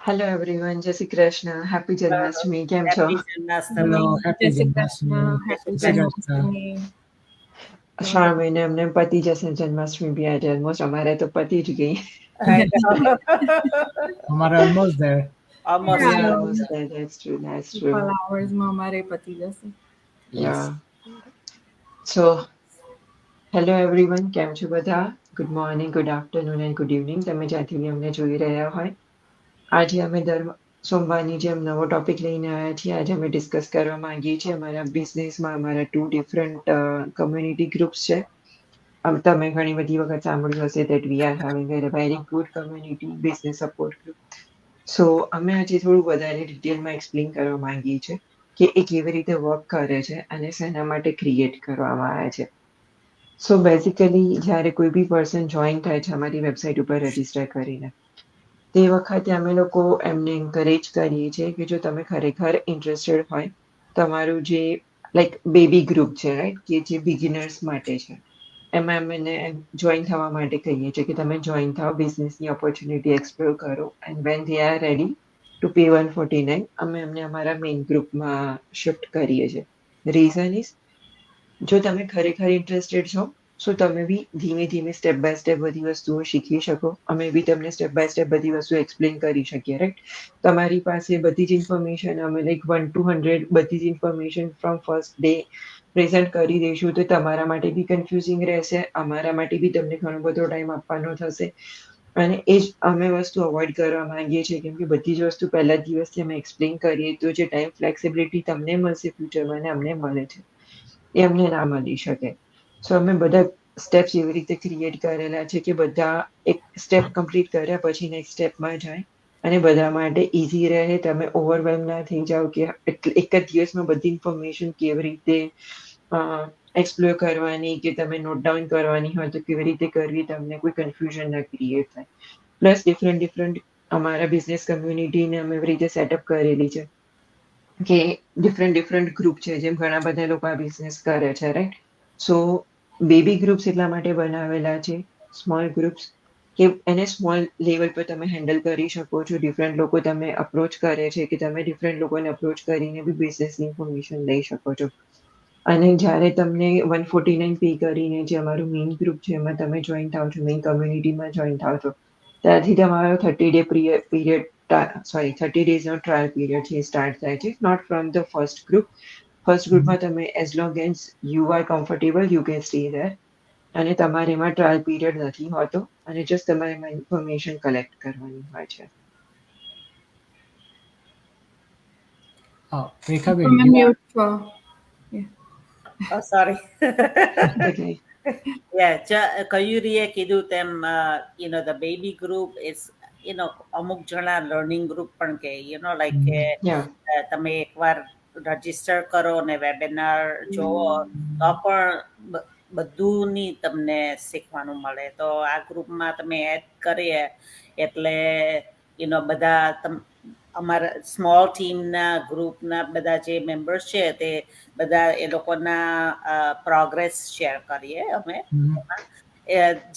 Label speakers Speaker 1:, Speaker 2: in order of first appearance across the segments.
Speaker 1: Hello everyone, જય Shri Krishna, happy Janmashtami. કેમ છો?
Speaker 2: હેપી જન્માષ્ટમી.
Speaker 3: હેલો,
Speaker 4: જય
Speaker 3: હેપી
Speaker 4: શ્રી
Speaker 3: જન્માષ્ટમી.
Speaker 4: કૃષ્ણ, હેપી
Speaker 3: જય શ્રી કૃષ્ણ.
Speaker 4: જન્માષ્ટમી.
Speaker 1: શ્રાવણ મહિને અમને પતી જશે જન્માષ્ટમી બી આજે ઓલમોસ્ટ અમારે તો પતી જ ગઈ.
Speaker 2: I know.
Speaker 3: અમારે almost there.
Speaker 2: Almost.
Speaker 1: Yeah,
Speaker 4: Yeah,
Speaker 1: almost there. That's true. That's true.
Speaker 4: couple hoursમાં અમારે પતી જશે.
Speaker 1: Yeah. So, હેલો એવરીવન, કેમ છો બધા? Good morning, good afternoon and good evening. તમે જ્યાંથી બી અમને જોઈ રહ્યા હોય. આજે અમે દર સોમવારની જેમ નવો ટોપિક લઈને આવ્યા છીએ. આજે અમે ડિસ્કસ કરવા માંગીએ છીએ અમારા બિઝનેસમાં અમારા 2 ડિફરન્ટ કમ્યુનિટી ગ્રુપ્સ છે. તમે ઘણી બધી વખત સાંભળ્યું હશે that we are having a very good community business support group. સો અમે આજે થોડું વધારે ડિટેલમાં એક્સપ્લેન કરવા માંગીએ છીએ કે એ કેવી રીતે વર્ક કરે છે અને શેના માટે ક્રિએટ કરવામાં આવે છે. સો બેઝિકલી જ્યારે કોઈ બી પર્સન જોઈન થાય છે અમારી વેબસાઇટ ઉપર રજીસ્ટર કરીને, તે વખતે અમે લોકો એમને એન્કરેજ કરીએ છીએ કે જો તમે ખરેખર ઇન્ટરેસ્ટેડ હોય, તમારું જે લાઈક બેબી ગ્રુપ છે રાઈટ, કે જે બિગિનર્સ માટે છે, એમાં અમે જોઈન થવા માટે કહીએ છીએ કે તમે જોઈન થાઓ, બિઝનેસની ઓપોર્ચ્યુનિટી એક્સપ્લોર કરો and when they are ready to pay 149 અમે એમને અમારા મેઇન ગ્રુપમાં શિફ્ટ કરીએ છીએ. રીઝન ઇઝ, જો તમે ખરેખર ઇન્ટરેસ્ટેડ છો સો તમે બી ધીમે ધીમે સ્ટેપ બાય સ્ટેપ બધી વસ્તુઓ શીખી શકો. અમે બી તમને સ્ટેપ બાય સ્ટેપ બધી વસ્તુ એક્સપ્લેન કરી શકીએ રાઈટ. તમારી પાસે બધી જ ઇન્ફોર્મેશન અમે લાઈક 1 to 100 બધી જ information from first day present કરી દઈશું તો તમારા માટે બી કન્ફ્યુઝિંગ રહેશે, અમારા માટે બી તમને ઘણો બધો ટાઈમ આપવાનો થશે. અને એ જ અમે વસ્તુ અવોઇડ કરવા માંગીએ છીએ, કેમ કે બધી જ વસ્તુ પહેલા જ દિવસથી અમે એક્સપ્લેન કરીએ તો જે ટાઈમ ફ્લેક્સિબિલિટી તમને મળશે ફ્યુચરમાં અને અમને મળે છે એ અમને ના મળી શકે. સો અમે બધા સ્ટેપ્સ એવી રીતે ક્રિએટ કરેલા છે કે બધા એક સ્ટેપ કમ્પ્લીટ કર્યા પછી નેક્સ્ટ સ્ટેપમાં જાય અને બધા માટે ઇઝી રહે. તમે ઓવરવેલ્મ ના થઈ જાઓ કે એક જ દિવસમાં બધી ઇન્ફોર્મેશન કેવી રીતે એક્સપ્લોર કરવાની કે તમે નોટ ડાઉન કરવાની હોય તો કેવી રીતે કરવી, તમને કોઈ કન્ફ્યુઝન ના ક્રિએટ થાય. પ્લસ ડિફરન્ટ અમારા બિઝનેસ કમ્યુનિટીને અમે એવી રીતે સેટઅપ કરેલી છે કે ડિફરન્ટ ગ્રુપ છે, જેમ ઘણા બધા લોકો આ બિઝનેસ કરે છે રાઈટ. સો બેબી ગ્રુપ્સ એટલા માટે બનાવેલા છે, સ્મોલ ગ્રુપ્સ, કે એને સ્મોલ લેવલ પર તમે હેન્ડલ કરી શકો છો. ડિફરન્ટ લોકો તમે અપ્રોચ કરે છે કે તમે ડિફરન્ટ લોકોને અપ્રોચ કરીને બી બિઝનેસની ઇન્ફોર્મેશન લઈ શકો છો. અને જ્યારે તમને 149 પે કરીને જે અમારું મેઇન ગ્રુપ છે એમાં તમે જોઈન થાવ છો, મેઇન કમ્યુનિટીમાં જોઈન થાવ છો, ત્યારથી તમારો 30 પીરિયડ 30 ડેઝનો ટ્રાયલ પીરિયડ છે સ્ટાર્ટ થાય છે. Not from the first group. First ગ્રુપમાં તમે as long as you are comfortable you can stay there, અને તમારે એમાં ટ્રાયલ પીરિયડ નથી હોતો અને જસ્ટ તમારે એમાં ઇન્ફોર્મેશન કલેક્ટ કરવાની હોય છે.
Speaker 3: હા, રેખાબેન.
Speaker 4: તમે મ્યુટ છો.
Speaker 2: Oh, sorry.
Speaker 1: Okay.
Speaker 2: Yeah, કયુરીએ કીધું તેમ the baby group is અમુક જણા લર્નિંગ ગ્રુપ પણ કે લાઈક કે
Speaker 1: Yeah.
Speaker 2: તમે એકવાર રજીસ્ટર કરો ને વેબિનાર જોવો તો પણ બધુંની તમને શીખવાનું મળે. તો આ ગ્રુપમાં તમે એડ કરીએ એટલે બધા અમારા સ્મોલ ટીમના ગ્રુપના બધા જે મેમ્બર્સ છે તે બધા એ લોકોના પ્રોગ્રેસ શેર કરીએ અમે.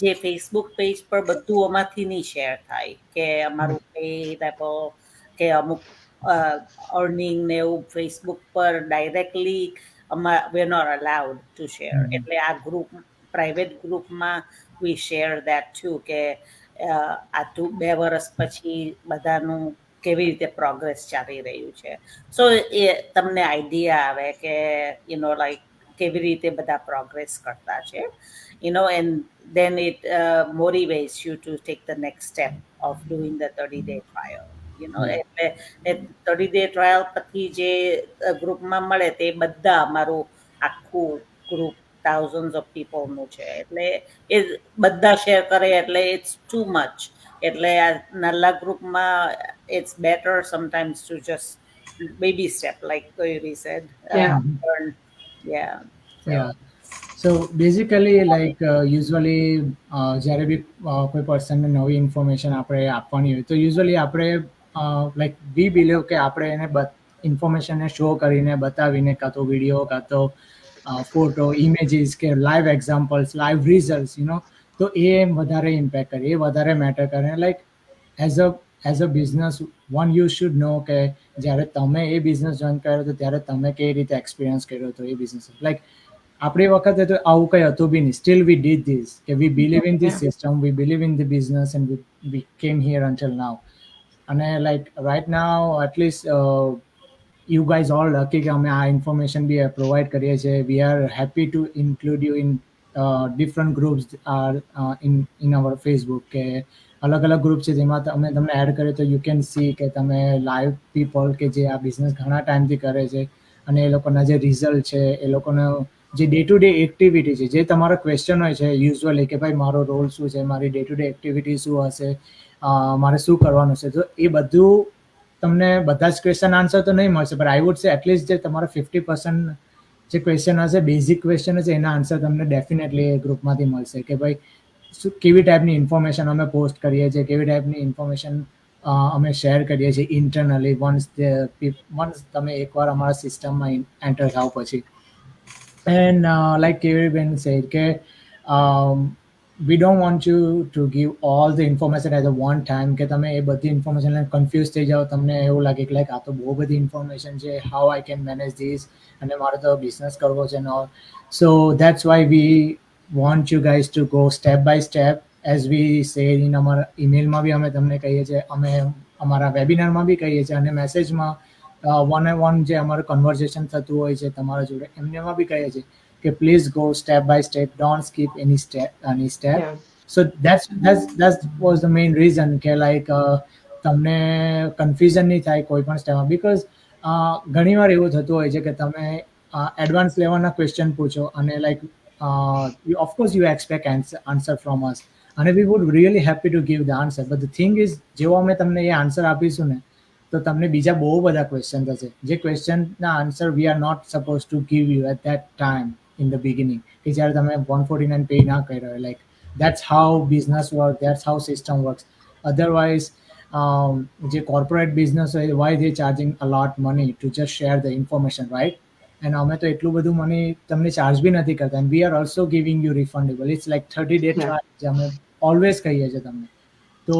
Speaker 2: જે ફેસબુક પેજ પર બધું અમારથી નહીં શેર થાય કે અમારું પે લેવલ કે અમુક અર્નિંગ ને એવું ફેસબુક પર directly we're not allowed to share. એટલે આ ગ્રુપ પ્રાઇવેટ ગ્રુપમાં we share that too કે આ 2 વર્ષ પછી બધાનું કેવી રીતે પ્રોગ્રેસ ચાલી રહ્યું છે. સો એ તમને આઈડિયા આવે કે લાઈક કેવી રીતે બધા પ્રોગ્રેસ કરતા છે. And then it motivates you to take the next step of doing the 30-day trial. એટલે 30-day trial પછી જે ગ્રુપમાં મળે તે બધા અમારું આખું ગ્રુપ thousands of people નું છે. એટલે એ બધા શેર કરે એટલે it's too much. એટલે આ નાના ગ્રુપમાં it's better sometimes to just baby step like Koyuri said.
Speaker 1: Yeah.
Speaker 2: Learn. Yeah.
Speaker 3: Yeah. So basically like usually જ્યારે બી કોઈ પર્સનને નવી ઇન્ફોર્મેશન આપણે આપવાની હોય તો યુઝ્યુઅલી આપણે લાઈક વી બિલીવ કે આપણે એને ઇન્ફોર્મેશનને શો કરીને બતાવીને કાં તો વિડીયો કાં તો ફોટો ઇમેજીસ કે લાઈવ એક્ઝામ્પલ્સ લાઈવ રિઝલ્ટ્સ તો એ વધારે ઇમ્પેક્ટ કરે, એ વધારે મેટર કરે. Like as a business one you should નો કે જ્યારે તમે એ બિઝનેસ જોઈન કર્યો હતો ત્યારે તમે કેવી રીતે એક્સપિરિયન્સ કર્યો હતો એ બિઝનેસ. લાઈક આપણી વખતે તો આવું કંઈ હતું બી નહીં. સ્ટીલ વી ડીડ ધીસ કે we believe in this system, we believe in the business and we came here until now. અને like right now at least you guys all lucky કે અમે આ ઇન્ફોર્મેશન બી પ્રોવાઈડ કરીએ છીએ. We are happy to include you in different groups in our Facebook કે અલગ અલગ group છે જેમાં અમે તમને એડ કરીએ તો યુ કેન સી કે તમે લાઈવ પીપલ કે જે આ બિઝનેસ ઘણા ટાઈમથી કરે છે અને એ લોકોના જે રિઝલ્ટ છે, એ લોકોનો જે ડે ટુ ડે એક્ટિવિટી છે, જે તમારો ક્વેશ્ચન હોય છે યુઝ્યુઅલી કે ભાઈ મારો રોલ શું છે, મારી ડે ટુ ડે એક્ટિવિટી શું હશે, મારે શું કરવાનું છે, તો એ બધું તમને બધા જ ક્વેશ્ચન આન્સર તો નહીં મળશે, પણ આઈ વુડ સે એટલીસ્ટ જે તમારા 50% જે ક્વેશ્ચન હશે, બેઝિક ક્વેશ્ચન હશે, એના આન્સર તમને ડેફિનેટલી એ ગ્રુપમાંથી મળશે કે ભાઈ શું કેવી ટાઈપની ઇન્ફોર્મેશન અમે પોસ્ટ કરીએ છીએ, કેવી ટાઈપની ઇન્ફોર્મેશન અમે શેર કરીએ છીએ ઇન્ટરનલી વન્સ તમે એકવાર અમારા સિસ્ટમમાં એન્ટર થાવ પછી. એન્ડ લાઈક કેવીબેન સેડ કે we don't want you to give all the information at the one time કે તમે એ બધી ઇન્ફોર્મેશન લઈને કન્ફ્યુઝ થઈ જાઓ, તમને એવું લાગે કે લાઈક આ તો બહુ બધી ઇન્ફોર્મેશન છે, how I can manage this, અને મારે તો બિઝનેસ કરવો છે ને all. So that's why we want you guys to go step by step as we say in અમારા ઈમેલમાં બી અમે તમને કહીએ છીએ, અમે અમારા વેબિનારમાં બી કહીએ છીએ, અને મેસેજમાં વન ઓન વન જે અમારું કન્વર્ઝેશન થતું હોય છે તમારા જોડે એમનેમાં બી કહીએ છીએ કે please go step by step, don't skip any step.
Speaker 1: Yeah.
Speaker 3: So that was the main reason કે લાઈક તમને કન્ફ્યુઝન નહીં થાય કોઈ પણ સ્ટેપમાં, બીકોઝ ઘણીવાર એવું થતું હોય છે કે તમે એડવાન્સ લેવલના ક્વેશ્ચન પૂછો અને like of course you expect answer from us અને we would really happy to give the answer, but the thing is જેવો અમે તમને એ આન્સર આપીશું ને તો તમને બીજા બહુ બધા ક્વેશ્ચન થશે, જે ક્વેશ્ચનના answer we are not suppose to give you at that time in the beginning, કે જ્યારે તમે 149 પે ના કર્યો હોય. Like that's how business works, that's how system works. Otherwise જે corporate business હોય, why they charging a lot money to just share the information, right? And અમે તો એટલું બધું મની તમને ચાર્જ બી નથી કરતા, and we are also giving you refundable. It's like 30 day trial જે અમે ઓલવેઝ કહીએ છીએ તમને. તો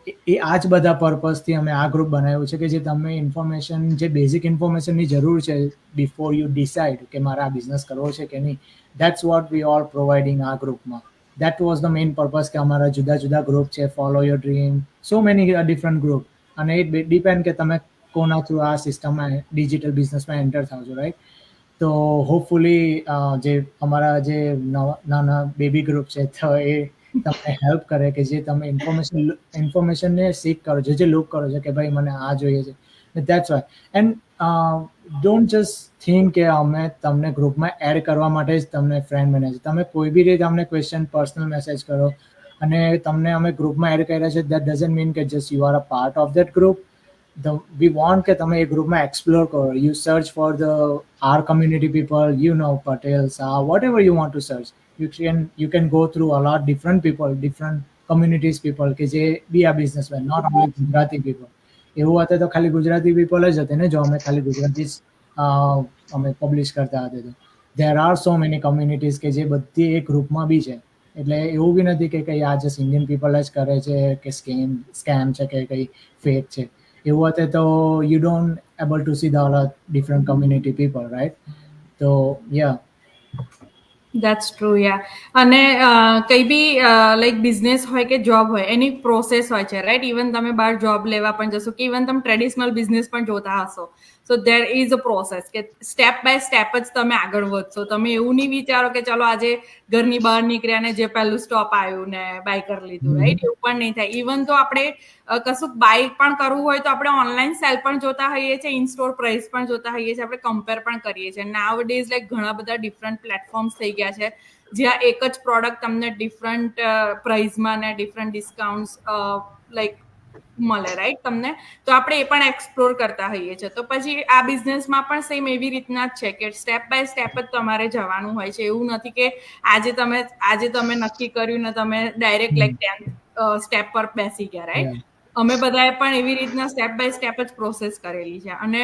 Speaker 3: એ આ જ બધા પર્પઝથી અમે આ ગ્રુપ બનાવ્યું છે કે જે તમે ઇન્ફોર્મેશન, જે બેઝિક ઇન્ફોર્મેશનની જરૂર છે બિફોર યુ ડિસાઇડ કે મારે આ બિઝનેસ કરવો છે કે નહીં, that's what we all providing આ ગ્રુપમાં. That was the main purpose કે અમારા જુદા જુદા ગ્રુપ છે, follow your dream, so many different group, અને ઇટ ડિપેન્ડ કે તમે કોના થ્રુ આ સિસ્ટમમાં ડિજિટલ બિઝનેસમાં એન્ટર થાવ છો, રાઈટ? તો હોપફુલી જે અમારા જે નાના બેબી ગ્રુપ છે તો એ તમને હેલ્પ કરે કે જે તમે ઇન્ફોર્મેશનને સીક કરો છો, જે લુક કરો છો કે ભાઈ મને આ જોઈએ છે. That's why. And don't just think કે અમે તમને ગ્રુપમાં એડ કરવા માટે જ તમને ફ્રેન્ડ બનાવીએ છીએ. તમે કોઈ બી રીતે અમને ક્વેશ્ચન પર્સનલ મેસેજ કરો અને તમને અમે ગ્રુપમાં એડ કર્યા છે, દેટ ડઝન્ટ મીન કે just you are a part of that group. We want કે તમે એ ગ્રુપમાં એક્સપ્લોર કરો, you search for the are community people, you know Patel, Shah, whatever you want to search, you can go through a lot different people, different communities people કે જે બી આ businessman, not only Gujarati people. એવું હતું તો ખાલી Gujarati people જ હતા ને, જો અમે ખાલી ગુજરાતી જ અમે પબ્લિશ કરતા હતા તો there are so many communities કે જે બધી એક ગ્રુપમાં બી છે. એટલે એવું બી નથી કે કંઈ આ જસ્ટ ઇન્ડિયન પીપલ જ કરે છે કે સ્કેમ છે કે કંઈ ફેક છે. એવું હતું તો you don't able to see the all different community people, right? તો યા
Speaker 4: દેટ્સ ટ્રુ, યા. અને કંઈ બી લાઈક બિઝનેસ હોય કે જોબ હોય, એની પ્રોસેસ હોય છે, રાઈટ? ઇવન તમે બહાર જોબ લેવા પણ જશો કે ઇવન તમે ટ્રેડિશનલ બિઝનેસ પણ જોતા હશો, સો દેર ઇઝ અ પ્રોસેસ કે સ્ટેપ બાય સ્ટેપ જ તમે આગળ વધશો. તમે એવું નહીં વિચારો કે ચલો આજે ઘરની બહાર નીકળ્યા ને જે પહેલું સ્ટોપ આવ્યું ને બાય કરી લીધું, રાઈટ? એવું પણ નહીં થાય. ઇવન તો આપણે કશું બાય પણ કરવું હોય તો આપણે ઓનલાઈન સેલ પણ જોતા હોઈએ છીએ, ઇન સ્ટોર પ્રાઇસ પણ જોતા હોઈએ છીએ, આપણે કમ્પેર પણ કરીએ છીએ. નાવ ડેઝ લાઈક ઘણા બધા ડિફરન્ટ પ્લેટફોર્મ્સ થઈ ગયા છે જ્યાં એક જ પ્રોડક્ટ તમને ડિફરન્ટ પ્રાઇસમાં ને ડિફરન્ટ ડિસ્કાઉન્ટ્સ લાઈક મળે, રાઈટ? તમને તો આપણે એ પણ એક્સપ્લોર કરતા હોઈએ છીએ. તો પછી આ બિઝનેસમાં પણ સેમ એવી રીતના જ છે કે સ્ટેપ બાય સ્ટેપ જ તમારે જવાનું હોય છે. એવું નથી કે આજે તમે નક્કી કર્યું ને તમે ડાયરેક્ટ લાઈક 10th સ્ટેપ પર બેસી ગયા, રાઈટ? અમે બધાએ પણ એવી રીતના સ્ટેપ બાય સ્ટેપ જ પ્રોસેસ કરેલી છે. અને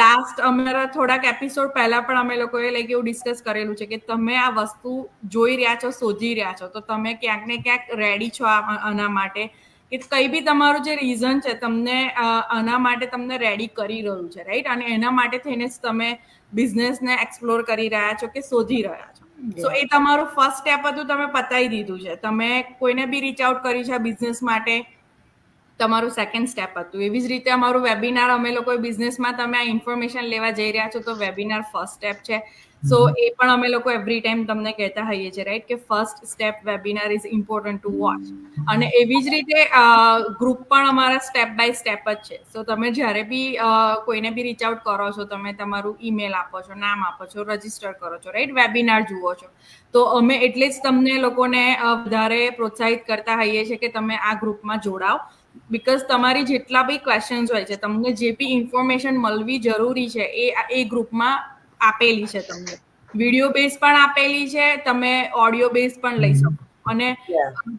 Speaker 4: લાસ્ટ અમારા થોડાક એપિસોડ પહેલા પણ અમે લોકોએ લાઈક એવું ડિસ્કસ કરેલું છે કે તમે આ વસ્તુ જોઈ રહ્યા છો, શોધી રહ્યા છો, તો તમે ક્યાંક ને ક્યાંક રેડી છો આના માટે કે કંઈ બી તમારું જે રીઝન છે તમને આના માટે તમને રેડી કરી રહ્યું છે, રાઈટ? અને એના માટે થઈને જ તમે બિઝનેસને એક્સપ્લોર કરી રહ્યા છો કે શોધી રહ્યા છો. સો એ તમારું ફર્સ્ટ સ્ટેપ હતું, તમે પતાવી દીધું છે. તમે કોઈને બી રીચ આઉટ કરી છે બિઝનેસ માટે, તમારું સેકન્ડ સ્ટેપ હતું. એવી જ રીતે અમારું વેબિનાર, અમે લોકો બિઝનેસમાં તમે આ ઇન્ફોર્મેશન લેવા જઈ રહ્યા છો તો વેબિનાર ફર્સ્ટ સ્ટેપ છે. સો એ પણ અમે લોકો એવરી ટાઈમ તમને કહેતા હોઈએ છીએ, રાઈટ, કે first step webinar is important to watch. અને એવી જ રીતે ગ્રુપ પણ અમારા સ્ટેપ બાય સ્ટેપ જ છે. સો તમે જ્યારે બી કોઈને બી રીચ આઉટ કરો છો, તમે તમારું ઈમેલ આપો છો, નામ આપો છો, રજીસ્ટર કરો છો, રાઈટ, વેબિનાર જુઓ છો, તો અમે એટલે જ તમને લોકોને વધારે પ્રોત્સાહિત કરતા હોઈએ છીએ કે તમે આ ગ્રુપમાં જોડાઓ. બીકોઝ તમારી જેટલા બી ક્વેશ્ચન્સ હોય છે, તમને જે બી ઇન્ફોર્મેશન મળવી જરૂરી છે એ ગ્રુપમાં આપેલી છે. તમને વિડીયો બેઝ પણ આપેલી છે, તમે ઓડિયો બેઝ પણ લઈ શકો. અને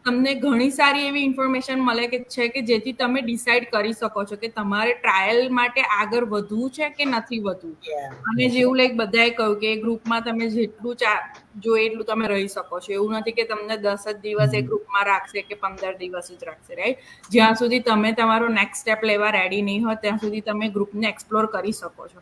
Speaker 4: તમને ઘણી સારી એવી ઇન્ફોર્મેશન મળે કે જેથી તમે ડિસાઈડ કરી શકો છો કે તમારે ટ્રાયલ માટે આગળ વધવું છે કે નથી વધવું. અને જેવું લાઈક બધાએ કહ્યું કે ગ્રુપમાં તમે જેટલું જોઈએ એટલું તમે રહી શકો છો. એવું નથી કે તમને 10 જ દિવસ એ ગ્રુપમાં રાખશે કે 15 દિવસ જ રાખશે, રાઈટ? જ્યાં સુધી તમે તમારો નેક્સ્ટ સ્ટેપ લેવા રેડી નહીં હોય ત્યાં સુધી તમે ગ્રુપને એક્સપ્લોર કરી શકો છો.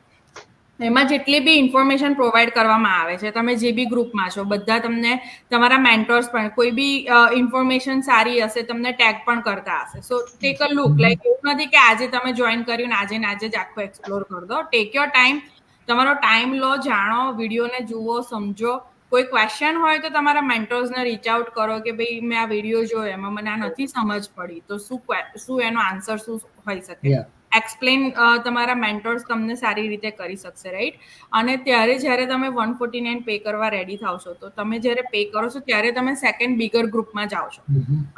Speaker 4: એમાં જેટલી બી ઇન્ફોર્મેશન પ્રોવાઈડ કરવામાં આવે છે, તમે જે બી ગ્રુપમાં છો, બધા તમને તમારા મેન્ટર્સ પણ કોઈ બી ઇન્ફોર્મેશન સારી હશે તમને ટેગ પણ કરતા હશે. સો ટેક અ લુક. લાઈક એવું નથી કે આજે તમે જોઈન કર્યું ને આજે જ આખો એક્સપ્લોર કરી દો. ટેક યોર ટાઈમ, તમારો ટાઈમ લો, જાણો, વિડીયોને જુઓ, સમજો. કોઈ ક્વેશ્ચન હોય તો તમારા મેન્ટર્સને રીચ આઉટ કરો કે ભાઈ મેં આ વિડીયો જોયો, એમાં મને આ નથી સમજ પડી, તો શું એનો આન્સર શું હોઈ શકે. એક્સપ્લેન તમારા મેન્ટર્સ તમને સારી રીતે કરી શકશે, રાઈટ? અને ત્યારે જ્યારે તમે 149 પે કરવા રેડી થાવ છો, તો તમે જ્યારે પે કરો છો ત્યારે તમે સેકન્ડ બિગર ગ્રુપમાં જાઓ છો.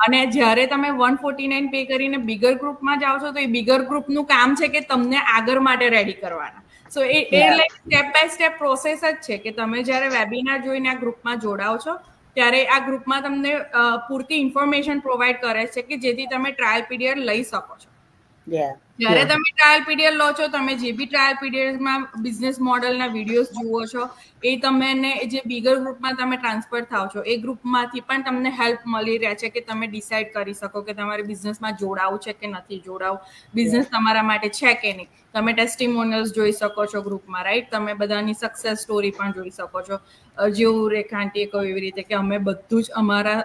Speaker 4: અને જ્યારે તમે 149 પે કરીને બિગર ગ્રુપમાં જાઓ છો તો એ બિગર ગ્રુપનું કામ છે કે તમને આગળ માટે રેડી કરવાના. સો એ like step by step process જ છે કે તમે જ્યારે વેબિનાર જોઈને આ ગ્રુપમાં જોડાઓ છો ત્યારે આ ગ્રુપમાં તમને પૂરતી ઇન્ફોર્મેશન પ્રોવાઈડ કરે છે કે જેથી તમે ટ્રાયલ પીરિયડ લઈ શકો છો. જ્યારે તમે ટ્રાયલ પીરિયડ લો છો, તમે જે બી ટ્રાયલ પીરિયડમાં બિઝનેસ મોડલના વિડીયોઝ જુઓ છો, એ તમને જે બિગર ગ્રુપમાં તમે ટ્રાન્સફર થાવ છો એ ગ્રુપમાંથી પણ તમને હેલ્પ મળી રહે છે કે તમે ડિસાઈડ કરી શકો કે તમારે બિઝનેસમાં જોડાવું છે કે નથી જોડાવું, બિઝનેસ તમારા માટે છે કે નહીં. તમે ટેસ્ટિમોનિયલ્સ જોઈ શકો છો ગ્રુપમાં, રાઈટ? તમે બધાની સક્સેસ સ્ટોરી પણ જોઈ શકો છો. જેવું રેખાંટીએ કહ્યું એવી રીતે કે અમે બધું જ અમારા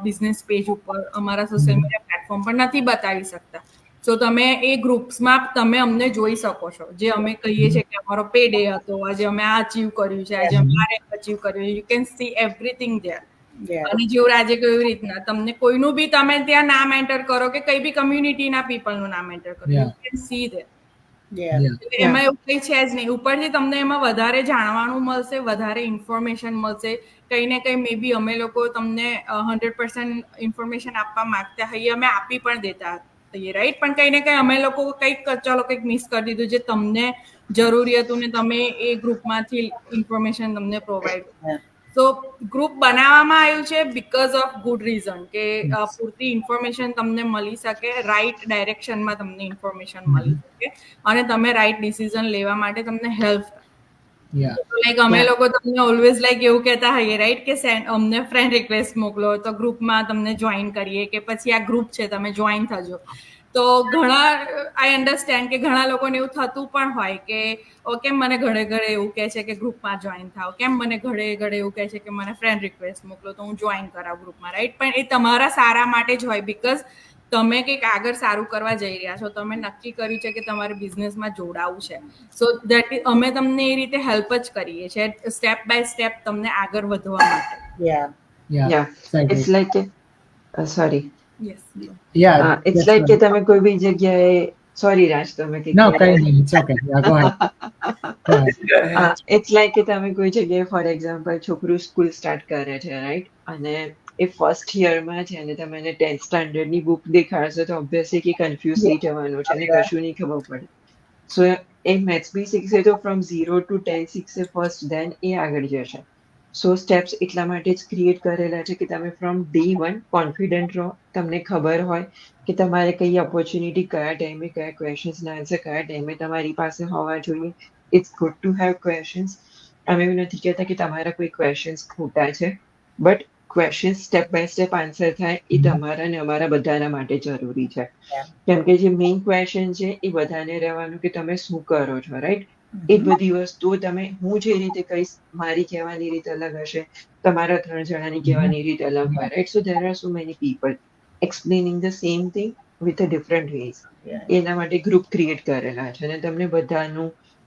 Speaker 4: બિઝનેસ પેજ ઉપર, અમારા સોશિયલ મીડિયા પ્લેટફોર્મ પર નથી બતાવી શકતા. સો તમે એ ગ્રુપ્સમાં તમે અમને જોઈ શકો છો. જે અમે કહીએ છીએ કે અમારો પે ડે હતો, આજે અમે આ અચીવ કર્યું છે, આજે અમે આ અચીવ કર્યું છે, you can see everything there. અને જેવું રાજે કહ્યું એવી રીતના તમને કોઈનું બી તમે ત્યાં નામ એન્ટર કરો કે કઈ બી કમ્યુનિટીના પીપલનું નામ એન્ટર કરો, યુ કેન સી ધેર. એમાં એવું કઈ છે જ નહીં. ઉપરથી તમને એમાં વધારે જાણવાનું મળશે, વધારે ઇન્ફોર્મેશન મળશે. કઈ ને કઈ મે બી અમે લોકો તમને 100% ઇન્ફોર્મેશન આપવા માંગતા હોઈએ, અમે આપી પણ દેતા હોઈએ, રાઈટ? પણ કઈ ને કઈ અમે લોકો કંઈક મિસ કરી દીધું જે તમને જરૂરી હતું ને તમે એ ગ્રુપમાંથી ઇન્ફોર્મેશન તમને પ્રોવાઈડ. સો ગ્રુપ બનાવવામાં આવ્યું છે બીકોઝ ઓફ ગુડ રીઝન કે પૂરતી ઇન્ફોર્મેશન તમને મળી શકે, રાઈટ ડાયરેક્શનમાં તમને ઇન્ફોર્મેશન મળી શકે અને તમે રાઈટ ડિસિઝન લેવા માટે તમને હેલ્પ થાય. લાઈક અમે લોકો તમને ઓલવેઝ લાઈક એવું કહેતા હોઈએ, રાઈટ, કે અમને ફ્રેન્ડ રિક્વેસ્ટ મોકલો તો ગ્રુપમાં તમને જોઈન કરીએ કે પછી આ ગ્રુપ છે તમે જોઈન થજો. તો ઘણા આઈ અન્ડરસ્ટેન્ડ કે ઘણા લોકોને એવું થતું પણ હોય કે કેમ મને ઘડે એવું કહે છે કે ગ્રુપમાં જોઈન થાવ, કેમ મને ઘડે એવું કહે છે કે મને ફ્રેન્ડ રિક્વેસ્ટ મોકલો તો હું જોઈન કરાવ ગ્રુપમાં, રાઈટ? પણ એ તમારા સારા માટે જ હોય બીકોઝ તમે કંઈક આગળ સારું કરવા જઈ રહ્યા છો, તમે નક્કી કર્યું છે કે તમારે બિઝનેસમાં જોડાવું છે. સો દેટ અમે તમને એ રીતે હેલ્પ જ કરીએ છીએ સ્ટેપ બાય સ્ટેપ તમને આગળ વધવા માટે.
Speaker 1: It's like sorry
Speaker 4: yes,
Speaker 1: it's like કે તમે કોઈ બી જગ્યાએ, સોરી રાજ, તમે ઇટ્સ લાઈક કે તમે કોઈ જગ્યાએ ફોર એક્ઝામ્પલ છોકરું સ્કૂલ સ્ટાર્ટ કરે છે, રાઈટ? અને એ ફર્સ્ટ યરમાં છે અને તમે એને 10th સ્ટાન્ડર્ડની બુક દેખાડશો તો ઓબ્વિયસલી કે કન્ફ્યુઝ થઈ જવાનું છે અને કશું નહીં ખબર પડે. સો એ મેથ્સ બી શીખશે તો ફ્રોમ 0 to 10 શીખશે ફર્સ્ટ, દેન એ આગળ જશે. સો સ્ટેપ્સ એટલા માટે જ ક્રિએટ કરેલા છે કે તમે ફ્રોમ day 1 કોન્ફિડન્ટ રહો, તમને ખબર હોય કે તમારે કઈ ઓપોર્ચ્યુનિટી કયા ટાઈમે, કયા ક્વેશ્ચન્સના આન્સર કયા ટાઈમે તમારી પાસે હોવા જોઈએ. It's good to have questions. અમે એવું નથી કહેતા કે તમારા કોઈ ક્વેશ્ચન્સ ખોટા છે, but question step by step answer થાય એ તમારા અને અમારા બધાના માટે જરૂરી છે.
Speaker 2: Yeah.
Speaker 1: કેમ કે જે મેઇન ક્વેશ્ચન છે એ બધાને રહેવાનું કે તમે શું કરો છો, રાઈટ? એ બધી વસ્તુઓ હું જે રીતે કહીશ, મારી કહેવાની રીત અલગ હશે, તમારા 3 જણાની કહેવાની રીત અલગ હોય, right? So there are so many people explaining the same thing with a different ways.
Speaker 2: Yeah.
Speaker 1: એના માટે ગ્રુપ ક્રિએટ કરેલા છે અને તમને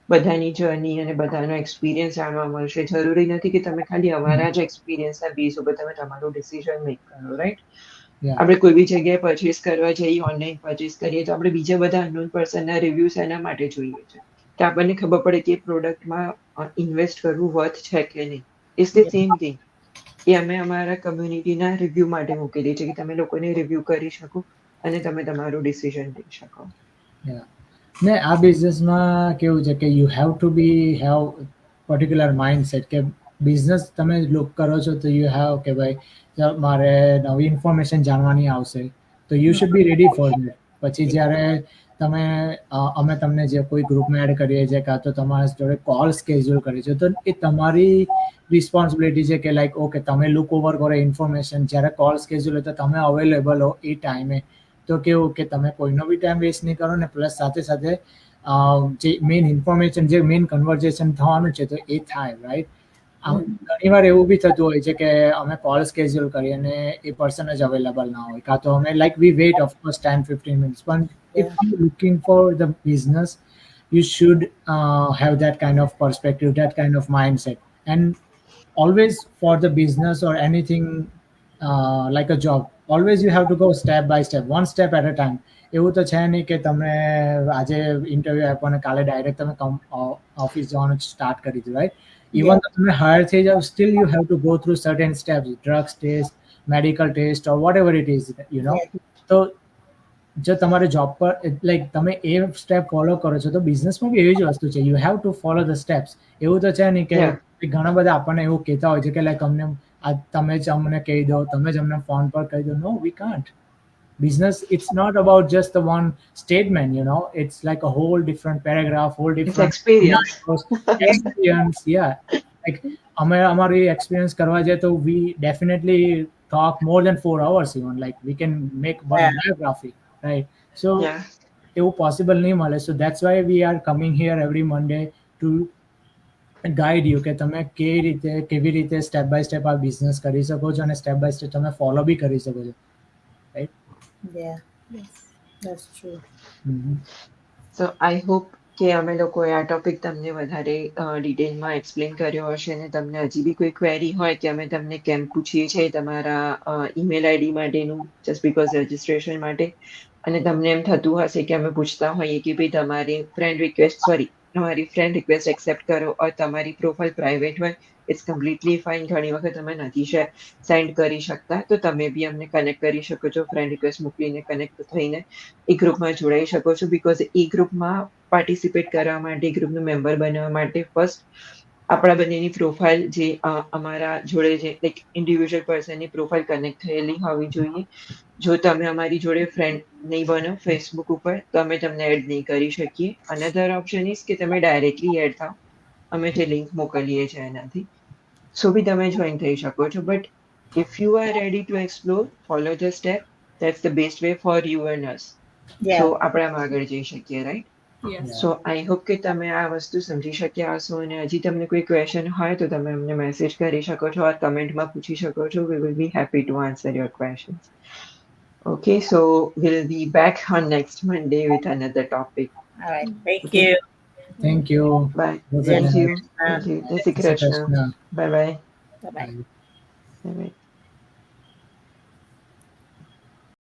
Speaker 1: બધાની જર્ની અને બધાનો એક્સપિરિયન્સ જાણવા મળશે. જરૂરી નથી કે તમે ખાલી અમારા જ એક્સપિરિયન્સના બેઝ ઉપર તમે તમારું ડિસિઝન મેક કરો, રાઈટ?
Speaker 3: Yeah.
Speaker 1: આપણે કોઈ બી જગ્યાએ પરચેસ કરવા જઈએ, ઓનલાઈન પરચેસ કરીએ તો આપણે બીજા બધા અનનોન પર્સનના રિવ્યુઝ એના માટે જોઈએ છે કે આપણને ખબર પડે કે પ્રોડક્ટમાં ઇન્વેસ્ટ કરવું વર્થ છે કે નહીં. ઇટ્સ ધ સેમ થિંગ એ અમે અમારા કમ્યુનિટીના રિવ્યુ માટે મૂકી દઈએ છીએ કે તમે લોકોને રિવ્યુ કરી શકો અને તમે તમારું ડિસિઝન લઈ શકો.
Speaker 3: ને આ બિઝનેસમાં કેવું છે કે you have to have particular mindset કે બિઝનેસ તમે લુક કરો છો તો યુ હેવ કે ભાઈ મારે નવી ઇન્ફોર્મેશન જાણવાની આવશે તો you should be ready for that. પછી જ્યારે અમે તમને જે કોઈ ગ્રુપમાં એડ કરીએ છીએ કાં તો તમારા જોડે કોલ સ્કેડ્યુલ કરીએ છીએ તો એ તમારી રિસ્પોન્સિબિલિટી છે કે લાઈક ઓકે તમે લુક ઓવર કરો ઇન્ફોર્મેશન, જ્યારે કોલ સ્કેડ્યુલ હોય તો તમે અવેલેબલ હો એ ટાઈમે. તો કેવું કે તમે કોઈનો બી ટાઈમ વેસ્ટ નહીં કરો ને પ્લસ સાથે સાથે જે મેઇન ઇન્ફોર્મેશન જે મેઇન કન્વર્ઝેશન થવાનું છે તો એ થાય, રાઈટ? ઘણી વાર એવું બી થતું હોય છે કે અમે કોલ સ્કેડ્યુલ કરીએ અને એ પર્સન જ અવેલેબલ ના હોય કાં તો અમે like we wait of course 10-15 minutes. પણ if you looking for the business you should have that kind of perspective, that kind of mindset. And always for the business or anything like a job, always you have to go step by step, one step at a time. એવું તો છે નહીં કે તમે આજે interview આપ્યો અને કાલે ડાયરેક્ટ તમે ઓફિસ જવાનું સ્ટાર્ટ કરી દીધું, રાઈટ? ઇવન તો તમે હાયર થઈ જાઓ still you have to go through certain steps, drugs test, medical test or whatever it is, you know. તો જો તમારે જોબ પર લાઈક તમે એ સ્ટેપ ફોલો કરો છો તો બિઝનેસમાં બી એવી જ વસ્તુ છે. You have two follow the steps. એવું તો છે નહીં કે ઘણા બધા આપણને એવું કહેતા હોય છે કે લાઈક તમે જ અમને કહી દો, તમે જ અમને ફોન પર કહી દો. No, we can't. Business, it's not about just the one statement, you know, it's like a whole different paragraph, whole different experience. Yeah, like અમારી experience કરવા જાય તો we definitely talk more than 4 hours even, like we can make one biography, right? So એવું possible નહીં મળે. So that's why we are coming here every Monday to guide you કે તમે કેવી રીતે સ્ટેપ બાય સ્ટેપ આ business કરી શકો છો અને સ્ટેપ બાય સ્ટેપ તમે ફોલો બી કરી શકો છો, right?
Speaker 2: Yeah, yes, that's true.
Speaker 1: So I hope કે અમે લોકોએ આ ટોપિક તમને વધારે ડિટેલમાં એક્સપ્લેન કર્યો હશે અને તમને હજી બી કોઈ ક્વેરી હોય કે અમે તમને કેમ પૂછીએ છીએ તમારા ઈમેલ આઈડી માટેનું જસ્ટ બીકોઝ રજિસ્ટ્રેશન માટે, અને તમને એમ થતું હશે કે અમે પૂછતા હોઈએ કે ભાઈ તમારી ફ્રેન્ડ રિક્વેસ્ટ એક્સેપ્ટ કરો ઓર તમારી પ્રોફાઇલ પ્રાઇવેટ હોય, ઇટ્સ કમ્પ્લીટલી ફાઇન. ઘણી વખત તમે નથી સેન્ડ કરી શકતા તો તમે બી અમને કનેક્ટ કરી શકો છો, ફ્રેન્ડ રિક્વેસ્ટ મોકલીને કનેક્ટ થઈને એ ગ્રુપમાં જોડાઈ શકો છો. બીકોઝ એ ગ્રુપમાં પાર્ટિસિપેટ કરવા માટે, ગ્રુપનું મેમ્બર બનવા માટે ફર્સ્ટ આપણા બંનેની પ્રોફાઇલ જે અમારા જોડે જે લાઈક ઇન્ડિવિજ્યુઅલ પર્સનની પ્રોફાઇલ કનેક્ટ થયેલી હોવી જોઈએ. જો તમે અમારી જોડે ફ્રેન્ડ નહીં બનો ફેસબુક ઉપર તો અમે તમને એડ નહીં કરી શકીએ. અનધર ઓપ્શન ઇઝ કે તમે ડાયરેક્ટલી એડ થાવ, અમે જે લિંક મોકલીએ છીએ એનાથી સો બી તમે જોઈન થઈ શકો છો. But if you are ready to explore, follow the step, that's the best way for you and us. So આપણે આમ આગળ જઈ શકીએ, રાઈટ? સો આઈ હોપ કે તમે આ વસ્તુ સમજી શક્યા હશો અને હજી તમને કોઈ ક્વેશ્ચન હોય તો તમે અમને મેસેજ કરી શકો છો ઓર કમેન્ટમાં પૂછી શકો છો. We will be happy to answer your questions. Okay, so we'll be back on next Monday with another topic.
Speaker 2: All right, thank you.
Speaker 3: Thank you.
Speaker 1: Bye. Thank you. Jai Shri Krishna. Bye bye.
Speaker 2: Bye bye.
Speaker 1: Bye bye.